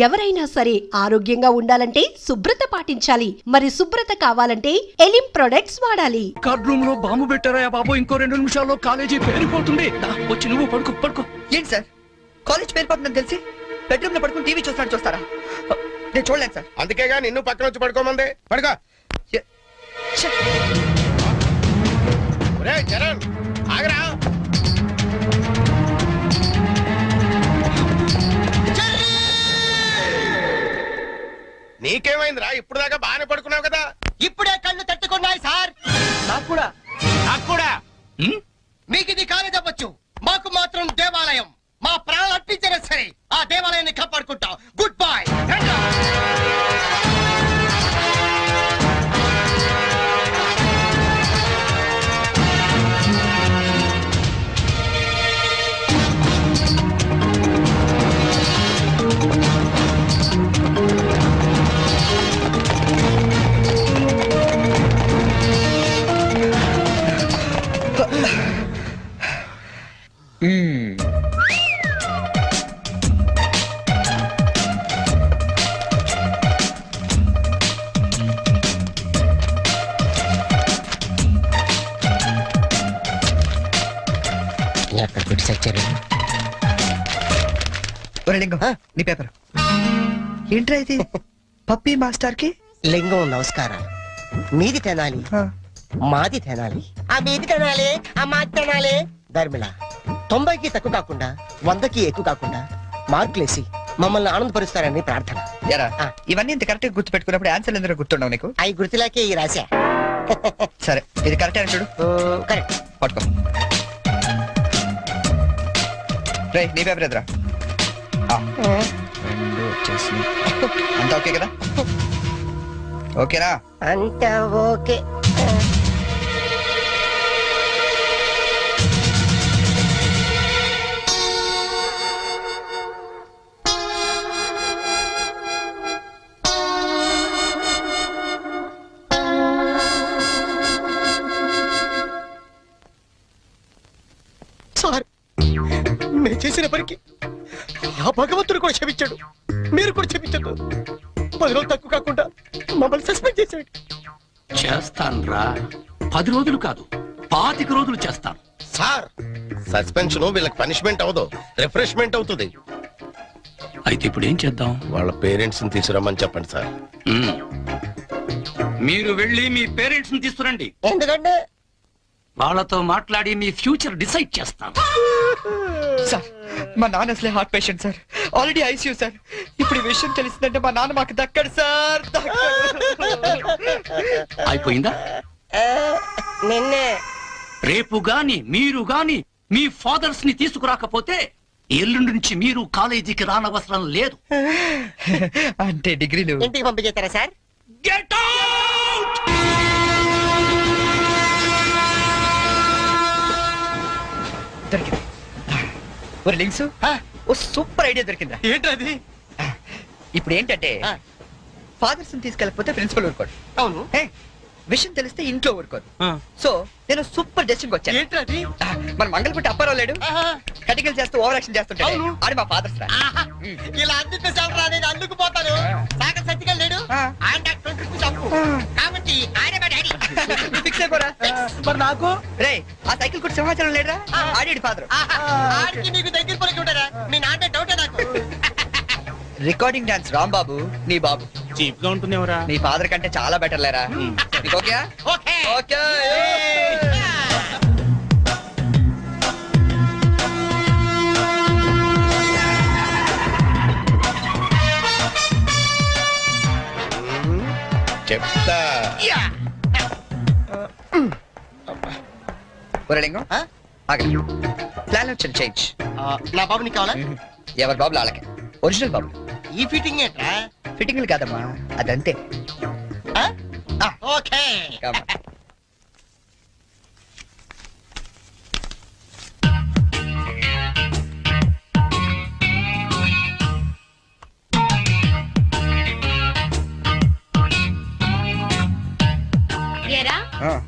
ఎవరైనా సరే ఆరోగ్యంగా ఉండాలంటే శుభ్రత పాటించాలి. మరి శుభ్రత కావాలంటే ఎలిం ప్రొడక్ట్స్ వాడాలి. కార్డ్ రూమ్ లో బాంబు పెట్టారా బాబు? ఇంకో 2 నిమిషాల్లో కాలేజీ పేరిపోతుంది. వచ్చి నువ్వు పడుకో. ఏంటి సార్, కాలేజ్ పేరిపోతుందని తెలిసి బెడ్రూమ్ లో పడుకుని టీవీ చూస్తారా? నేను చూడలేదు సార్. అందుకేగా నిన్ను పక్కన వచ్చి పడుకోమంది. పడుకో. చరణ్ ఆగరా. నీకేమైందిరా? ఇప్పుడు దాకా బాగానే పడుకున్నావు కదా. ఇప్పుడే కళ్ళు తట్టుకున్నాయి సార్. నాకు కూడా. మీకు ఇది కాలేజ్ అవ్వచ్చు, మాకు మాత్రం దేవాలయం. మా ప్రాణాలు అర్పించినా సరే ఆ దేవాలయాన్ని కాపాడుకుంటాం. Good bye. లింగం, నీ పేపర్ ఏంట్రా ఇది? పప్పీ మాస్టర్ కి లింగం నమస్కారం. మీది తినాలి, మాది తినాలి, ఆ మీది తినాలి, ఆ మాది తినాలి. ధర్మిళ 90కి తక్కువ కాకుండా 100కి ఎక్కువ కాకుండా మార్కులేసి మమ్మల్ని ఆనందపరుస్తారని ప్రార్థన. ఇవన్నీ ఇంత కరెక్ట్ గా గుర్తు పెట్టుకున్నప్పుడు ఆన్సర్ ఎందుకు గుర్తుండవు నీకు? అవి గుర్తులాకే ఈ రాశా. సరే, ఇది కరెక్ట్ అని చూడు. కరెక్ట్. పట్టుకో. రే, నీ పేపర్ ఎదురా. 2 వచ్చేసి అంతా ఓకే కదా? ఓకేనా? అంతా ఓకే. సార్, నేను చేసిన పనికి ఆ భగవంతుడు కూడా క్షమించాడు, మీరు కూడా క్షమించదు. 10 రోజులు తక్కువ కాకుండా మమ్మల్ని సస్పెండ్ చేశాడు. చేస్తానురా, 10 రోజులు కాదు 25 రోజులు చేస్తాను. సార్, సస్పెన్షన్ వీళ్ళకి పనిష్మెంట్ అవదు, రిఫ్రెష్మెంట్ అవుతుంది. అయితే ఇప్పుడు ఏం చేద్దాం? వాళ్ళ పేరెంట్స్ ని తీసుకురమ్మని చెప్పండి సార్. మీరు వెళ్ళి మీ పేరెంట్స్ ని తీసుకురండి. ఎందుకంటే వాళ్ళతో మాట్లాడి మీ ఫ్యూచర్ డిసైడ్ చేస్తాను. సార్, మా నాన్న అసలే heart patient sir, already ICU sir. ఇప్పుడు ఈ విషయం తెలిసిందంటే మా నాన్న మాకు దక్కడు సార్. అయిపోయిందా? నిన్నే రేపు గాని మీరు గాని మీ ఫాదర్స్ ని తీసుకురాకపోతే ఎల్లుండి నుంచి మీరు కాలేజీకి రానవసరం లేదు. అంటే డిగ్రీలు ఇంటికి పంపించేస్తారా సార్? Get out! దొరికింది. ఒరే లింక్స్, ఓ సూపర్ ఐడియా దొరికిందా? ఏంటది? ఇప్పుడు ఏంటంటే ఫాదర్స్ తీసుకెళ్ళకపోతే ప్రిన్సిపల్ ఊరుకోడు. అవును. విషయం తెలిస్తే ఇంట్లో ఊరుకోదు. సో నేను సూపర్ డెసిషన్ వచ్చాను. ఏంటది? మన మంగళపుట్టి అప్పారావు లేడు, కటికలు చేస్తూ ఓవర్ యాక్షన్ చేస్తుంటాడు. ఆడి మా ఫాదర్స్ రా. ఇలా అందితే చాలరా, నేను అందుకుపోతాను. సాగర్ సత్తిగా లేడు, ఆయన కాబట్టి ఆయన మా డాడీ. ఫిక్స్ అయిపోరా. మరి నాకు రే, ఆ సైకిల్ కూడా సింహాచలం లేడురా, ఆడి ఫాదర్. ఆడికి నీకు దగ్గర పలికి ఉంటారా? మీ నాన్న డౌటే నాకు. రికార్డింగ్ డాన్స్ రాంబాబు నీ బాబు చీప్ గా ఉంటుంది ఎవరా? నీ ఫాదర్ కంటే చాలా బెటర్ లేరా. Okay okay okay. చెప్తా. ఒరే లింగం, ప్లాన్ వచ్చింది చేంజ్. నా బాబు నీకు కావాలా? ఎవరి బాబులు వాళ్ళకే, ఒరిజినల్ బాబు. ఈ ఫిట్టింగ్ ఏంట్రా? ఫిట్టింగ్లు కాదమ్మా, అదంతే. ఓకే.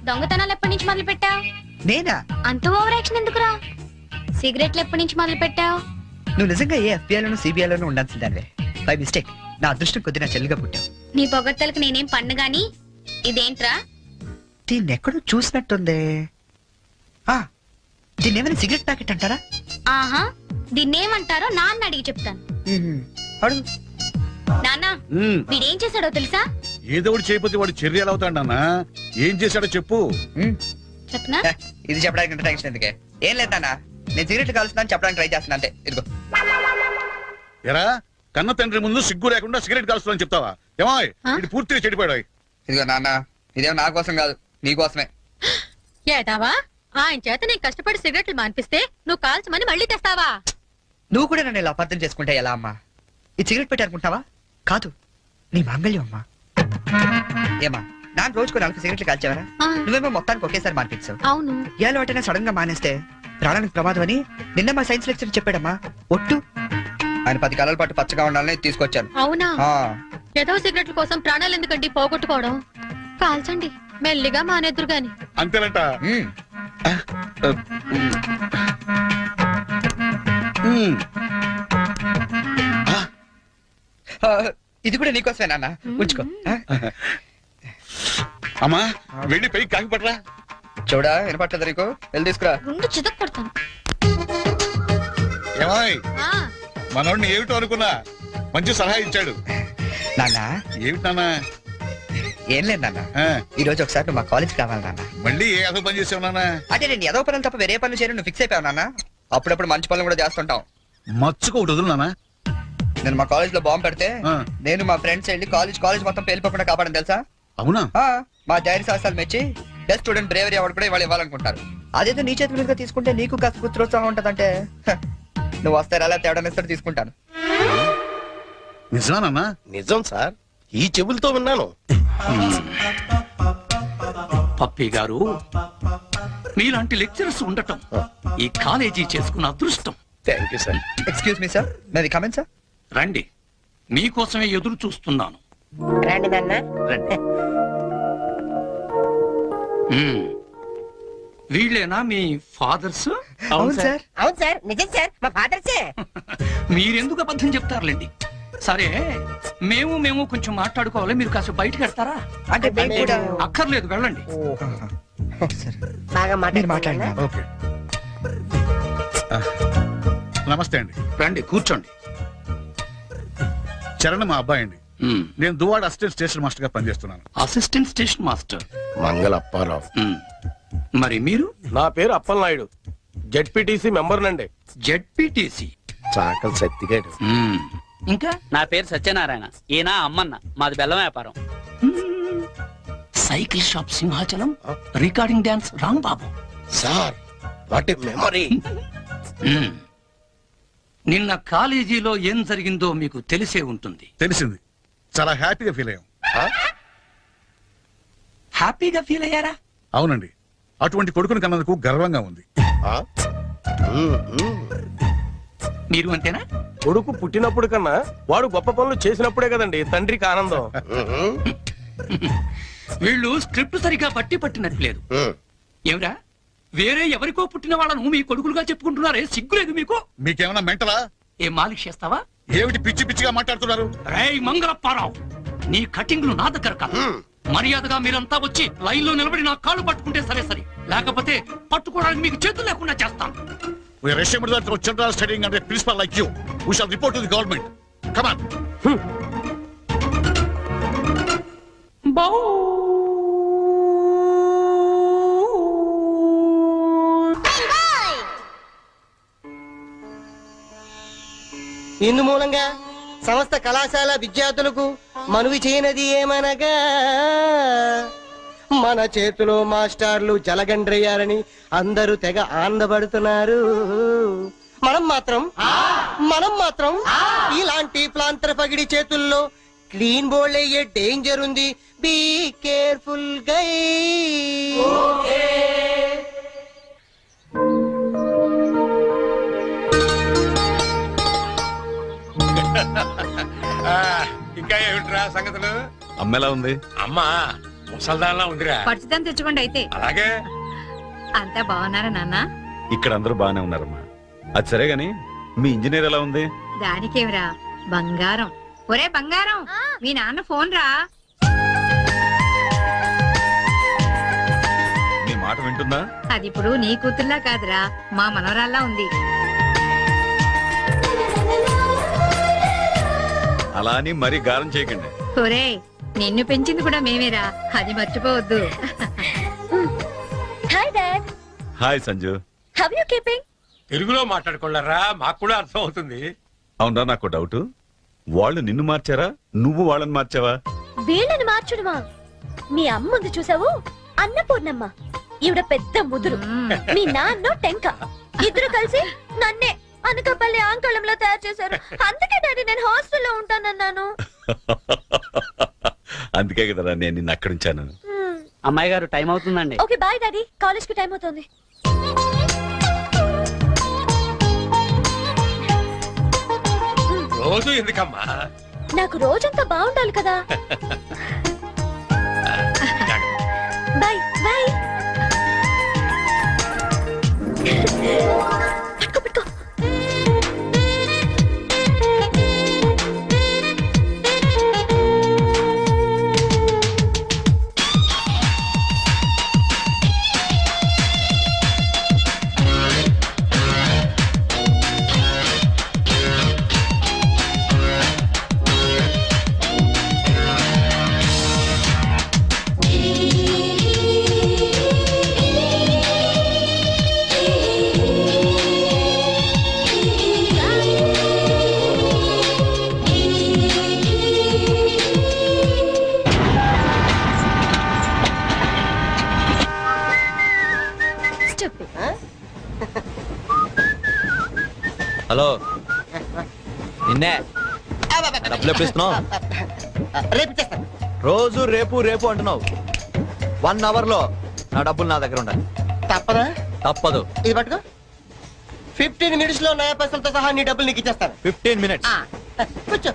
దొంగతనాలు ఎప్పటి నుంచి మొదలు పెట్టావు? నేనా? అంత ఓవర్ యాక్షన్ ఎందుకురా? సిగరెట్లు ఎప్పటి నుంచి మొదలు పెట్టావు? నువ్వు నిజంగా ఏ FBI లోను CBI లోను ఉండాల్సిందానివే. బై మిస్టేక్ నా అదృష్టం కొద్ది నా చెల్లిగా పుట్టావు. నీ పొగడ్తలకు నేనేం పన్ను గాని ఇదేంట్రా? దీన్ని ఎక్కడో చూసినట్టుంది. ఆ, దీన్ని ఏమైనా సిగరెట్ ప్యాకెట్ అంటారా? ఆహా, దీన్నేమంటారో నాన్న అడిగి చెప్తాను. అడుగు. నాన్న, వీడేం చేశాడో తెలుసా? ఏదో ఒకటి చేయకపోతే వాడు చర్యలు అవుతాడన్నా. ఏం చేశాడో చెప్పు. చెప్పనా? ఇది చెప్పడానికి ఇంత టెన్షన్ ఎందుకే? ఏం లేదు నాన్న, నేను సిగరెట్ కాలుస్తున్నాను చెప్పడానికి ట్రై చేస్తున్నా అంతే. ఇదిగో. ఎరా కన్న తండ్రి ముందు సిగ్గు లేకుండా సిగరెట్ కాలుస్తానని చెప్తావా? ఏమో ఇది పూర్తిగా చెడిపోయాడు. ఇదిగో నాన్న, ఇదేం నా కోసం కాదు, నీ కోసమే. ఏటావా ఆయన చేత నేను కష్టపడి సిగరెట్లు మానిపిస్తే నువ్వు కాల్చమని మళ్ళీ తెస్తావా? నువ్వు కూడా నన్ను ఇలా అపార్థం చేసుకుంటే ఎలా అమ్మా? ఈ సిగరెట్ పెట్టి అనుకుంటావా? కాదు, నీ మాంగళ్యం అమ్మా. ఏమా నాన్న రోజుకు 4 సిగరెట్లు కాల్చేవరా? ఆ. నువ్వేమో మొత్తానికి ఒకేసారి మానిపించావు. అవును. ఏ అలవాటైనా సడన్ గా మానేస్తే ప్రాణానికి ప్రమాదం అని నిన్న మా సైన్స్ లెక్చర్ చెప్పాడమ్మా. ఒట్టు ఆయన 10 కాలాల పాటు పచ్చగా ఉండాలని తీసుకొచ్చాను. అవునా? ఆ, ఏదో సిగరెట్ల కోసం ప్రాణాలు ఎందుకండి పోగొట్టుకోవడం? కాల్చండి, మెల్లిగా మానేద్దురు గాని. అంతేనంట. ఉమ్. ఆ, ఇది కూడా నీకోసమే నాన్న, ఉంచుకో. ఆ? అమ్మా వెళ్ళి పైకి కాకి పట్టరా. చూడా వినపట్లేదు నీకు? వెళ్ళి తీసుకురా. గుండు చితక్ కొడతాను. ఏమాయ్ ఆ, మనోడిని ఏమిటో అనుకున్నా మంచి సలహా ఇచ్చాడు. నాన్న ఏమిటి నాన్న? ఏం లేదు నాన్న, ఆ, ఈ రోజు ఒకసారి నువ్వు మా కాలేజ్ కావాలి నాన్న. మళ్ళీ ఏ అదో పని చేసావు నాన్న? అంటే నేను ఏదో పనులు తప్ప వేరే పనులు చేయను నువ్వు ఫిక్స్ అయిపోయావు నాన్న. అప్పుడప్పుడు మంచి పనులు కూడా చేస్తుంటాం. మచ్చుకు ఒకటి వదులు నాన్న. నేను మా కాలేజ్ లో బాంబు పెడితే ఆ. నేను మా ఫ్రెండ్స్ వెళ్ళి కాలేజ్ మొత్తం పేలిపోకుండా కాపాడని తెలుసా? అవునా? ఆ, మా ధైర్య సాహసాలు మెచ్చి బెస్ట్ స్టూడెంట్ బ్రేవరీ అవార్డు కూడా ఇవాళ ఇవ్వాలనుకుంటారు. అదేదో నీ చేతి మీదుగా తీసుకుంటే నీకు కాస్త పుత్రోత్సాహం ఉంటదంటే నువ్వు వస్తే అలా తేడా ఇస్తాడు తీసుకుంటాను. నిజమా నాన్న? నిజం సార్, ఈ చెవులతో విన్నాను. పప్పి గారు, మీలాంటి లెక్చరర్స్ ఉండటం ఈ కాలేజీ చేసుకున్న అదృష్టం. Thank you sir. Excuse me sir, నాది కమెంట్ సార్. రండి, మీకోసమే ఎదురు చూస్తున్నాను. రండి నాన్న. రండి. మ్మ్. వీళ్ళేనా మీ ఫాదర్స్? అవును సార్. అవును సార్, నిజం సార్, మా ఫాదర్సే. మీరెందుకు అబద్ధం చెప్తారులేండి. సరే, మేము కొంచెం మాట్లాడుకోవాలి. మీరు కాస్త బయటకు వెళ్తారా? అంటే మేము కూడా అక్కర్లేదు, వెళ్ళండి. సార్ బాగా మీరు మాట్లాడినా. ఓకే. నమస్తే అండి. రండి, కూర్చోండి. చరణ్ మా అబ్బాయి అండి. మ్మ్. నేను దువాడ అసిస్టెంట్ స్టేషన్ మాస్టర్ గా పనిచేస్తున్నాను. Assistant station master. మంగళ అప్పారావు. మ్మ్. మరి మీరు? నా పేరు అప్పలనాయుడు, జెడ్పీటీసీ మెంబర్ నండి. జెడ్పీటీసీ. చాకల్ సత్తిగాడు. ఇంకా? నా పేరు సత్యనారాయణ, ఈయన అమ్మన్న, మాది బెల్లం వ్యాపారం. Cycle shop Simhachalam, recording dance Rambabu. Sir what a memory. నిన్న కాలేజీలో ఏం జరిగిందో మీకు తెలిసే ఉంటుంది. తెలిసింది, చాలా హ్యాపీగా ఫీల్ అయ్యాం. హ్యాపీగా ఫీల్ అయ్యారా? అవునండి, అటువంటి కొడుకుని కన్నందుకు గర్వంగా ఉంది. ఆ? మీరు అంతేనా? కొడుకు పుట్టినప్పుడు కన్నా వాడు గొప్ప పనులు చేసినప్పుడే కదండి తండ్రికి ఆనందం. వీళ్ళు స్క్రిప్ట్ సరిగా పట్టినట్లేదు. ఏమిరా, వేరే ఎవరికో పుట్టిన వాళ్ళను మీ కొడుకులుగా చెప్పుకుంటున్నారే, సిగ్గులేదు మీకు? మీకేమైనా మెంటలా? ఏం మాలిష్ చేస్తావా? ఏమిటి పిచ్చి పిచ్చిగా మాట్లాడుతున్నారు? రేయ్ మంగళప్పారావు, నీ కటింగ్లు నా దగ్గర కాదు. మర్యాదగా మీరంతా వచ్చి లైన్ లో నిలబడి నా కాళ్ళు పట్టుకుంటే సరే సరే, లేకపోతే పట్టుకోవడానికి మీకు చేతులు లేకుండా చేస్తాను. We are ashamed that our children are studying under a principal like you. We shall report to the government. Come on. ఇందు మూలంగా సమస్త కళాశాల విద్యార్థులకు మనవి చేయనది ఏమనగా, మన చేతిలో మాస్టర్లు జలగండ్రయ్యారని అందరూ తెగ ఆనందపడుతున్నారు. మనం మాత్రం ఇలాంటి ప్లాంతర పగిడి చేతుల్లో క్లీన్ బోల్డ్ అయ్యే డేంజర్ ఉంది. బీ కేర్ఫుల్ గై. ఇంకా ఏమిట్రా సంగతులు? అమ్మెలా ఉంది? అమ్మా ముసల్దాన్లా ఉందిరా. పచ్చిదాన్ని తెచ్చుకోండి అయితే. అలాగే. అంతా బాగున్నారా నాన్న? ఇక్కడ అందరూ బాగానే ఉన్నారమ్మా. అది సరే గాని మీ ఇంజనీర్ ఎలా ఉంది? దానికేమిరా, బంగారం. ఒరే బంగారం మీ నాన్న ఫోన్ రా. నీ మాట వింటుందా? అది ఇప్పుడు నీ కూతుర్లా కాదురా, మా మనవరాల్లా ఉంది. అలా అని మరీ గారం చేయకండి. ఒరే నిన్ను పెంచింది కూడా మేమేరా, అది మర్చిపోవద్దు. Hi dad, hi Sanju. How you keeping? తెలుగులో మాట్లాడుకోలేరా, మాకు కూడా అర్థం అవుతుంది. అవునరా, నాకు డౌట్. వాళ్ళు నిన్ను మార్చారా, నువ్వు వాళ్ళని మార్చావా? వీళ్ళని మార్చడమా? మీ అమ్మ ఉంది చూసావు, అన్నపూర్ణమ్మ. ఈవిడ పెద్ద ముదురు, మీ నాన్న టెంక. ఇద్దరు కలిసి నన్నే అనకాపల్లి ఆంకళంలో తయారు చేశారు. అందుకే డాడీ నేను హాస్టల్లో ఉంటానన్నాను. అందుకే కదరా నేను నిన్ను అక్కడ ఉంచాను. అమ్మాయి గారు టైం అవుతుందండి. ఓకే బాయ్ డాడీ, కాలేజ్ కి టైం అవుతుంది. రోజు ఎందుకమ్మా? నాకు రోజంతా బాగుండాలి కదా. Bye bye. పట్టుకో పట్టుకో. హలో, నిన్నే డబ్బులు ఎప్పుడు ఇస్తున్నావు? రేపు ఇచ్చేస్తాను. రోజు రేపు రేపు అంటున్నావు. 1 అవర్ లో నా డబ్బులు నా దగ్గర ఉండాలి. తప్పదా? తప్పదు. ఇది పట్టుకో. 15 మినిట్స్ లో నయా పైసలతో సహా నీ డబ్బులు నీకు ఇచ్చేస్తాను. 15 minutes. కూర్చో.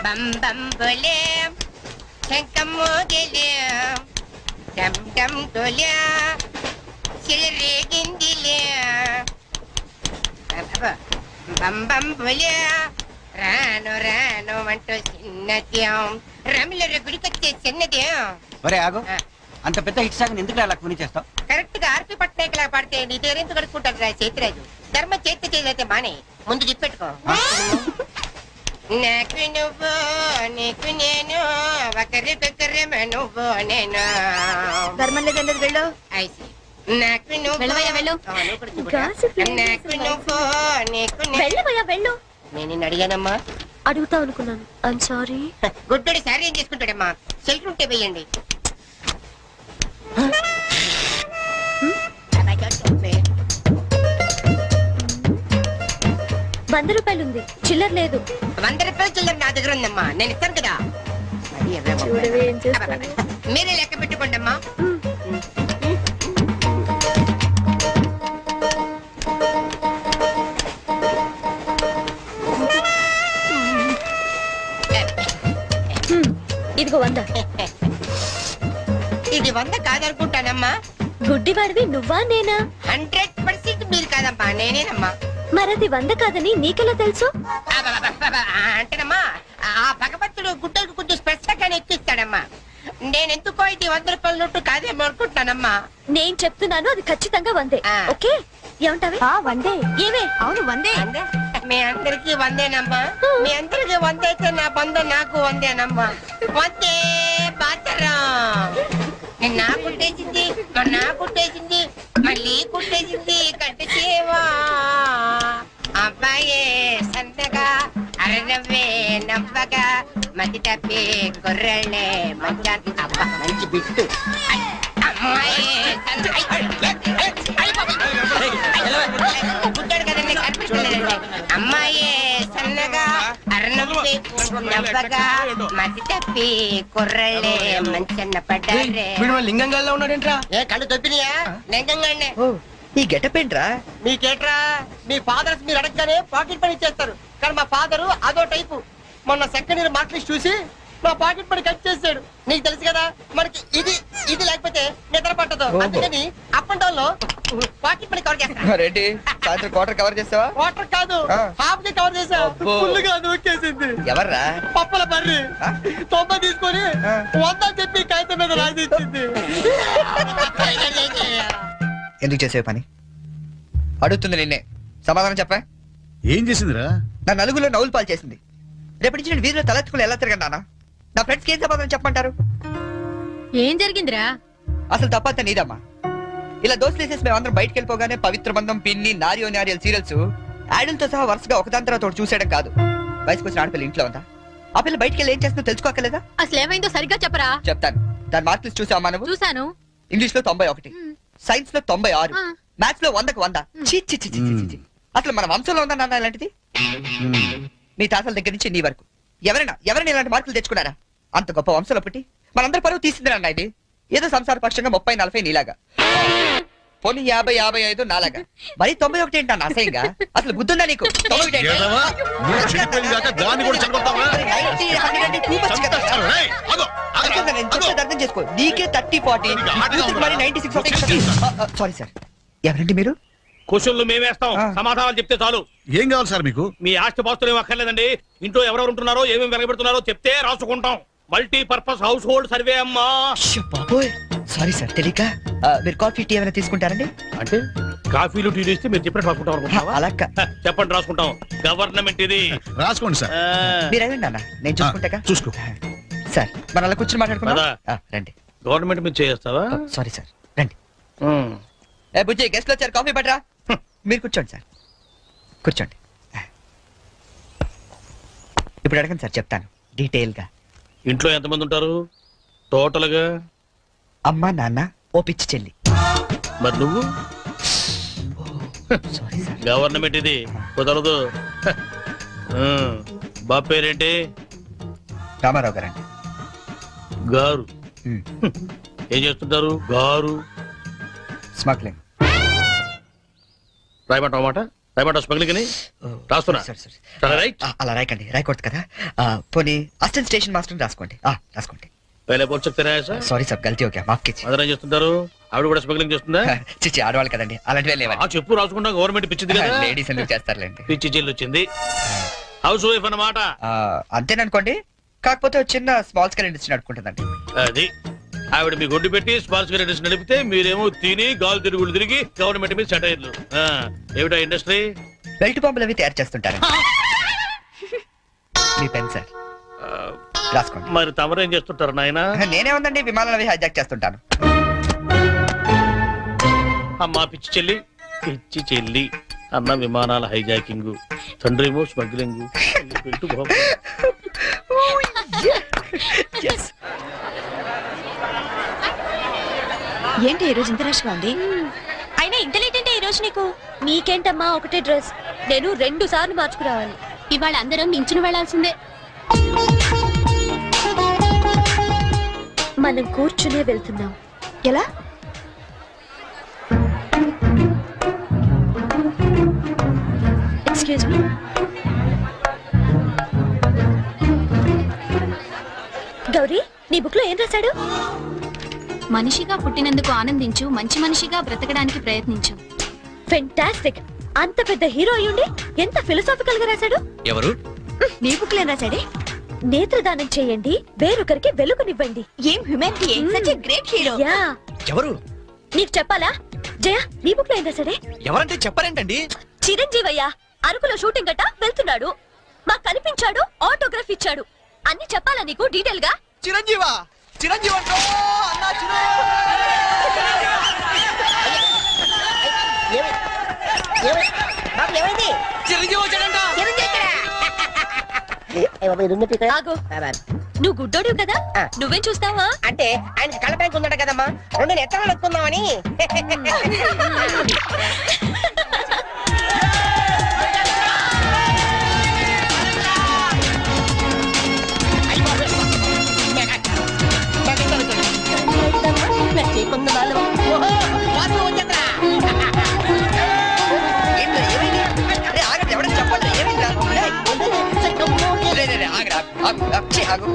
బం బం బోలే శంకమ్మో గెలే డమ్ డమ్ డోలే సిలరేగిందిలే బం బం బోలే రాను రాను అంటూ చిన్నద్యం రమిల గుడికొచ్చే చిన్నద్యం. ఒరే ఆగు, అంత పెద్ద హిట్ సాగ్ ఎందుకు అలా కొని చేస్తావు? కరెక్ట్ గా ఆర్పి పట్నాయక్ లా పాడితే నీ దగ్గరెందుకు కడుక్కుంటారు రా చేతిరాజు. ధర్మ చేతి చేదైతే మానే, ముందు చెప్పెట్టుకో. నాకు నువ్వు నీకు నేను ఒకరికొకరేమో నువ్వు నేను. ధర్మం లేదండి వెళ్ళు. ఐసి నాకు నువ్వు వెళ్ళవయ్యా, వెళ్ళు. నువ్వు కూడా చూడు. నాకు నువ్వు నీకు నేను. వెళ్ళవయ్యా వెళ్ళు. నేను నిన్ను అడిగానమ్మా, అడుగుతా అనుకున్నాను. I'm sorry. గుడ్డోడి సారీ ఏం చేసుకుంటాడమ్మా? సెల్ఫ్ ఉంటే వేయండి. ₹100 ఉంది, చిల్లర లేదు. 100 రూపాయలు చిల్లర నా దగ్గర ఉందమ్మా, నేను ఇస్తాను కదా. చూడవే ఏం చేస్తాను. మీరే లెక్క పెట్టుకోండి అమ్మా. ఇదిగో 100. ఇది 100 కాదనుకుంటానమ్మా. గుడ్డివాడివి నువ్వా నేనా? 100% మీరు కాదమ్మా, నేనేనమ్మా. మరది 100 కాదని నీకెలా తెలుసు? అంటేనమ్మా, ఆ భగవంతుడు గుడ్డలకు కొంచెం స్పెషల్ గానే ఎక్కిస్తాడమ్మా. నేను ఎందుకో ఇది 100 రూపాయల నోటు కాదేమో అనుకుంటున్నానమ్మా. నేను చెప్తున్నాను, అది ఖచ్చితంగా 100. ఆ. ఓకే, ఏమంటావే? 100. ఏమే? అవును 100. మీ అందరికి 100నమ్మా. మీ అందరికి 100 అయితే నా బంధ నాకు 100నమ్మా. 100 బాతరం. నా కుట్టేసింది, నా కుట్టేసింది, మళ్ళీ కుట్టేసింది కట్టు చేవా. అబ్బాయే సంతగా అరనవ్వే నవ్వగా మతి తప్పి కుర్రళ్ళే మంచాన్ని. అబ్బా మంచి బిట్టు. అమ్మాయి గుడ్డాడు కదండి, కనిపిస్తున్నాడండి. అమ్మాయే సన్నగా అరనవ్వే నవ్వగా మతి తప్పి కుర్రళ్ళే మంచన్న పడ్డారే. లింగంగా ఉన్నాడేంట్రా? ఏ కళ్ళు తప్పినాయా? లింగంగానే. ఈ గెటప్ ఏంట్రా? మీకేట్రా, మీ ఫాదర్స్ మీరు అడగగానే పాకెట్ పని చేస్తారు, కానీ మా ఫాదరు అదో టైపు. మొన్న సెకండ్ ఇయర్ మార్క్ లిస్ట్ చూసి నా పాకెట్ పడి కట్ చేశాడు. నీకు తెలుసు కదా మనకి ఇది ఇది లేకపోతే నిద్ర పట్టదు. అందుకని అప్ అండ్ డౌన్ లో పాకెట్ పడి కవర్ చేస్తాను. రెడ్డి సాయంత్రం క్వార్టర్ కవర్ చేస్తావా? వాటర్ కాదు, ఆ. హాఫ్ ది కవర్ చేసా. అబ్బో. ఫుల్గా నూకేసింది. ఎవర్రా? పప్పల బర్రి ఆ? 90 తీసుకొని ఆ. 100 చెప్పి కాగితం మీద రాసి ఇచ్చింది. ఎందుకు చేసే పని? అడుగుతుంది నిన్నే, సమాధానం చెప్పా. ఏం చేసిందిరా? నా నలుగులో నవ్వులు పాలు చేసింది. రేపటి నుంచి నేను వీధిలో తలెత్తుకుని ఎలా తిరగను నాన్న? నా ఫ్రెండ్స్కి ఏం సమాధానం చెప్పమంటారు? ఏం జరిగిందిరా? అసలు తప్పంతా నీదమ్మా. ఇలా దోస్తులు వేసేసి మేమందరం బయటకు వెళ్ళిపోగానే పవిత్ర బంధం, పిన్ని, నారియో నారియల్ సీరియల్స్ యాడల్తో సహా వరుసగా ఒకదాని తర్వాత ఒకటి చూసేయడం కాదు. వయసుకు వచ్చిన ఆడపిల్ల ఇంట్లో ఉందా? ఆ పిల్ల బయటకు వెళ్ళి ఏం చేస్తుందో తెలుసుకోకలేదా? అసలు ఏమైందో సరిగ్గా చెప్పరా. చెప్తాను. దాని మార్కులు చూసావా నువ్వు? చూశాను. ఇంగ్లీష్ లో 91, సైన్స్ లో 96, ఆ. మ్యాథ్స్ లో 100కు 100. ఛీ, ఛీ, ఛీ, ఛీ, ఛీ, ఛీ. అసలు మన వంశంలో ఉందా నాన్న ఇలాంటిది? మీ తాతల దగ్గర నుంచి నీ వరకు ఎవరైనా ఇలాంటి మార్కులు తెచ్చుకున్నారా? అంత గొప్ప వంశంలో పుట్టి మనందరి పరువు తీసింది అన్న ఇది. ఏదో సంసార పక్షంగా 30, 40 నీలాగా, పోనీ 50, 55 నాలాగా. మరి 91 ఏంటన్నా అసహ్యంగా? అసలు బుద్ధుందా నీకు? 91 ఏంటి? ఏదవా? నువ్వు చెడిపోయింది కాక దాన్ని కూడా చెడగొడతావా? మరి 90, 100 అంటే too much కదా. చంపేస్తాను. రేయ్, ఆగు, ఆగు, అర్థం కాదు, నేను ఆగు. చెప్పేది అర్థం చేసుకో. నీకే 30, 40, నీకు హార్ట్గా యూత్కి మరి 96 ఉందా? Sorry sir. ఎవరండి మీరు? క్వశ్చన్లు మేమేస్తాం, ఆ. సమాధానాలు చెప్తే చాలు. ఏం కావాలి సార్ మీకు? మీ ఆస్తి పాస్తులు ఏం అక్కర్లేదండి. ఇంట్లో ఎవరెవరు ఉంటున్నారో ఏమేమి వెలగబెడుతున్నారో చెప్తే రాసుకుంటాం. మల్టీపర్పస్ హౌస్ హోల్డ్ సర్వే అమ్మా. అయ్యో బాబోయ్, సారీ సార్ తెలియక. మీరు కాఫీ టీ ఏమైనా తీసుకుంటారండి? అంటే కాఫీలు టీలు ఇస్తే మీరు చెప్పినట్టు రాసుకుంటాం అనుకుంటున్నావా? అలా చెప్పండి, రాసుకుంటాం. గవర్నమెంట్ ఇది. రాసుకోండి సార్. ఆ, మీరు వెళ్ళండి అన్న, నేను చూసుకుంటాక. చూసుకో. సార్ మన అలా కూర్చొని మాట్లాడుకుందాం. పద. రండి. గవర్నమెంట్ మీద చేస్తావా? సారీ సార్, రండి. ఏ బుజ్జి, గెస్ట్లు వచ్చారు, కాఫీ పట్టరా. మీరు కూర్చోండి సార్, కూర్చోండి. ఇప్పుడు అడగండి సార్, చెప్తాను డీటెయిల్ గా. ఇంట్లో ఎంతమంది ఉంటారు టోటల్ గా? అమ్మ, నాన్న, ఓ పిచ్చి చెల్లి. మరి నువ్వు? Sorry sir. గవర్నమెంట్ ఇది, కుదరదు. బాబు పేరేంటి? రామారావు గారండి. గారు. ఏం చేస్తుంటారు గారు? స్మగ్లింగ్. రాయమంటావు మాట? రాయమంటావు స్మగ్లింగ్ అని రాస్తున్నా. సార్ సార్, సరే, రైట్. అలా రాయకండి, రాయకూడదు కదా. పోనీ అసిస్టెంట్ స్టేషన్ మాస్టర్ రాసుకోండి. రాసుకోండి. పहले बोल सकते रहे ऐसा? సారీ సార్, గల్తీ ఓకే, మాఫ్ कीजिए. మదర్ ఏం చేస్తుంటారు? ఆవిడ కూడా స్మగ్లింగ్ చేస్తుందా? చిచ్చి, ఆడవాళ్ళు కదండి, అలాంటివే లేవండి. ఆ చెప్పు, రాసుకుంటా. గవర్నమెంట్ పిచ్చింది కదా. లేడీస్ ఎందుకు చేస్తారులేండి. పిచ్చి జైలు వచ్చింది. హౌస్ వైఫ్ అన్నమాట. అంతేననుకోండి, కాకపోతే ఒక చిన్న స్మాల్ స్కేల్ ఇండస్ట్రీ నడుపుకుంటుందండి. అది ఆవిడ మీ గొడ్డు పెట్టి స్పార్స్ క్రెడిట్స్ నడిపితే మీరేమో తిని గాలు తిరుగులు తిరిగి గవర్నమెంట్ మీద సెటైర్లు. ఏమిటా ఇండస్ట్రీ? బెల్ట్ బాంబులు అవి తయారు చేస్తుంటారు. మీ పెన్ సార్, రాసుకోండి. మరి తమరేం చేస్తుంటారు నాయన? నేనే ఉందండి, విమానాలు అవి హైజాక్ చేస్తుంటాను. అమ్మా పిచ్చి చెల్లి, పిచ్చి చెల్లి అన్న విమానాల హైజాకింగ్, తండ్రి ఏమో స్మగ్లింగ్. ఏంటి ఈ రోజు ఇంత రష్గా ఉంది? అయినా ఇంత లేట్ అంటే ఈ రోజు నీకు? నీకేంటమ్మా ఒకటే డ్రెస్, నేను 2 సార్లు మార్చుకురావాలి. ఇవాళ అందరం నించుని వెళ్లాల్సిందే. మనం కూర్చునే వెళ్తున్నాం. ఎలా? Excuse me. గౌరీ, నీ బుక్ లో ఏం రాశాడు? మనిషిగా పుట్టినందుకు ఆనందించు, మంచి మనిషిగా బ్రతకడానికి ప్రయత్నించు. ఫెంటాస్టిక్. అంత పెద్ద హీరో అయ్యుండి ఎంత ఫిలసాఫికల్ గా రాశాడు. ఎవరు? నీ బుక్ లో ఏం రాశాడే? నేత్రదానం చేయండి, వేరొకరికి వెలుగునివ్వండి. ఏం humanity, such a great hero. Yeah. ఎవరు? నీకు చెప్పాలా? జయ, నీ బుక్ లో ఏం రాశాడే? ఎవరంటే చెప్పరేంటండి? చిరంజీవయ్య అరకులో షూటింగ్ గట్ట వెళ్తున్నాడు, మాకు కనిపించాడు, ఆటోగ్రాఫ్ ఇచ్చాడు. అన్ని చెప్పాలా నీకు డీటెయిల్ గా? చిరంజీవా? చిరంజీవి అంటో అన్నా చిరంజీవి వచ్చాడంట. ఆగు. నువ్వు గుడ్డోడివి కదా, నువ్వేం చూస్తావా? అంటే ఆయనకి కళ్ళ బ్యాంక్ ఉందట కదమ్మా, 2 నెత్తలు ఎక్కుందామని. ఎవరైనా చెప్పండి, ఏమైందా? ఆగు.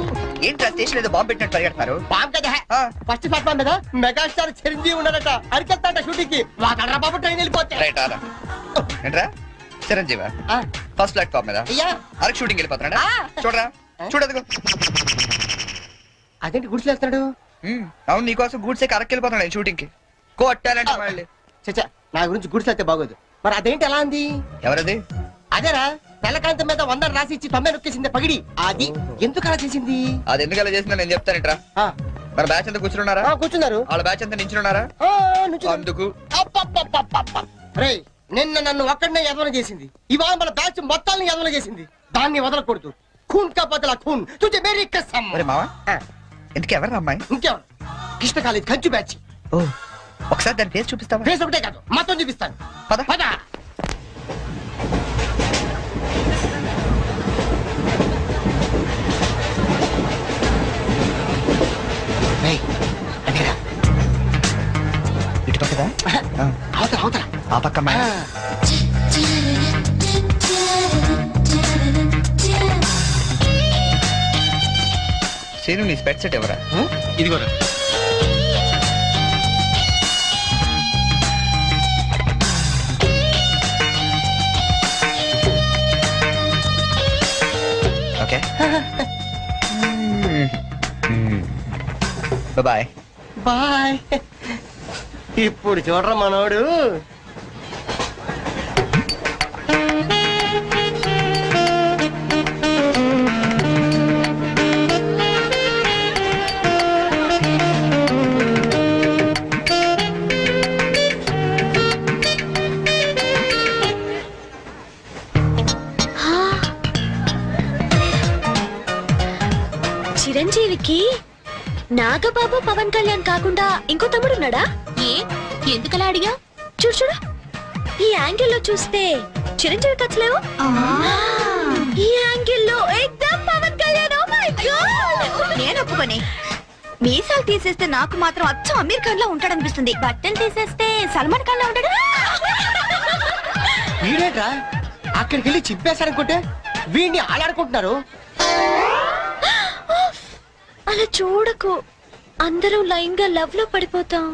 ఏంట్రా స్టేషన్ ఏదో బాంబు పెట్టినట్టు పరిగెడతారు? బామ్ కదా ఆ, ఫస్ట్ ప్లాట్ఫామ్ మీద మెగాస్టార్ చిరంజీవి ఉన్నాడట అరికెళ్తాడ షూటింగ్ కి వాకడరా బాబు ట్రైన్ వెళ్ళిపోతే రైట్ ఆరా. ఏంట్రా చిరంజీవా? ఆ, ఫస్ట్ ప్లాట్ఫామ్ మీద అయ్యా అరకు షూటింగ్ వెళ్ళిపోతున్నాడా? ఆ. చూడరా చూడదుగో. అదేంటి గుడిసెలేస్తున్నాడు అవును నీకోసం గూడ్సే అరకు వెళ్ళిపోతున్నాడు షూటింగ్ కి. కొట్టాలంటే మళ్ళీ. చచ్చా నా గురించి గుడిసెలైతే బాగోదు మరి అదేంటి ఎలా అంది ఎవరది? అదేరా తెల్లకాంతం మీద 100 రాసి ఇచ్చి 90 నొక్కేసింది పగిడి అది ఎందుకు అలా చేసింది అది ఎందుకు అలా చేసిందో నేను చెప్తానేట్రా. ఆ, మన బ్యాచ్ అంతా కూర్చున్నారా? ఆ, కూర్చున్నారు వాళ్ళ బ్యాచ్ అంతా నించున్నారా? ఆ, నుంచున్నారు. అందుకు అబ్బబ్బబ్బబ్బబ్బ. రేయ్ నిన్న నన్ను ఒక్కడనే యదవన చేసింది ఇవాళ మన బ్యాచ్ మొత్తాన్ని యదవన చేసింది దాన్ని వదలకూడదు ఖూన్ కా బదలా ఖూన్ తుజే మేరీ కసమ్ మరి మావా ఆ, ఎందుకు ఎవరు అమ్మాయి? ఇంకెవరు కృష్ణ కాలేజ్ కంచు బ్యాచ్ ఓ ఒకసారి దాని ఫేస్ చూపిస్తావా? ఫేస్ ఒకటే కాదు మొత్తం చూపిస్తాను పద. పద రేయ్, అదేరా. ఇటు పక్కదా? ఆ, అవతల అవతల ఆ పక్క అమ్మాయి. ఆ. సీను నీ స్పెట్ సెట్ ఎవరా? ఇదిగోరా. Okay bye. బాయ్ ఇప్పుడు చూడరా మనోడు చిరంజీవికి నాగబాబు పవన్ కళ్యాణ్ కాకుండా ఇంకో తమ్ముడున్నాడా? ఏ ఎందుకలా అడిగా? చూడు చూడు ఈ యాంగిల్ లో చూస్తే చిరంజీవి కచ్చలేవు, ఈ యాంగిల్ లో ఏకదం Pawan Kalyan. Oh my god నేను ఒప్పుకొని మీసాలు తీసేస్తే నాకు మాత్రం అచ్చం అమీర్ ఖాన్ లా ఉంటాడనిపిస్తుంది, బట్టలు తీసేస్తే సల్మాన్ ఖాన్ లా ఉంటాడు. వీడేట్రా అక్కడికి వెళ్ళి చింపేశారనుకుంటే వీడిని ఆడాడుకుంటున్నారు. అలా చూడకు, అందరూ లైన్ గా లవ్ లో పడిపోతాం.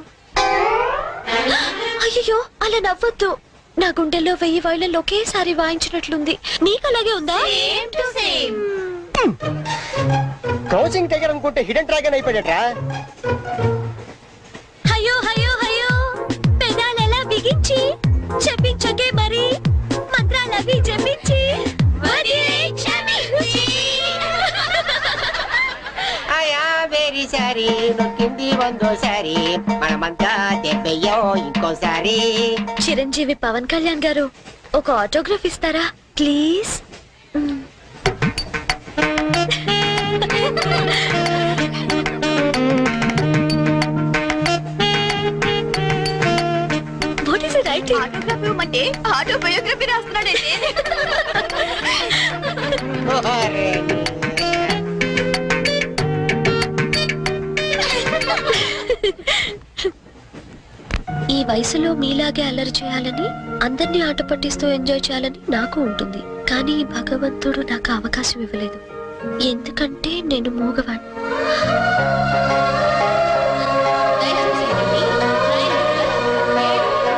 అయ్యో అలా నవ్వొద్దు, నా గుండెల్లో 1000 వైలెన్లు ఒకేసారి వాయించినట్లుంది. నీకు అలాగే ఉందా? క్రౌచింగ్ టైగర్ అనుకుంటే హిడెన్ డ్రాగన్ అయిపోయాడట్రా. అయ్యో అయ్యో అయ్యో పెదాలెలా బిగించి చెప్పించకే మరి మంత్రాలవి జపించి అయా వెరీ సారీ నొక్కింది వందోసారి మనమంతా దెబ్బయ్యో ఇంకోసారి. చిరంజీవి పవన్ కళ్యాణ్ గారు ఒక ఆటోగ్రాఫ్ ఇస్తారా please? What is it writing? Autograph ఇవ్వమంటే ఆటోబయోగ్రఫీ రాస్తున్నాడంటే. ఈ వయసులో మీలాగే అల్లరి చేయాలని, అందరినీ ఆట పట్టిస్తూ ఎంజాయ్ చేయాలని నాకు ఉంటుంది. కానీ భగవంతుడు నాకు అవకాశం ఇవ్వలేదు, ఎందుకంటే నేను మూగవాణ్ణి.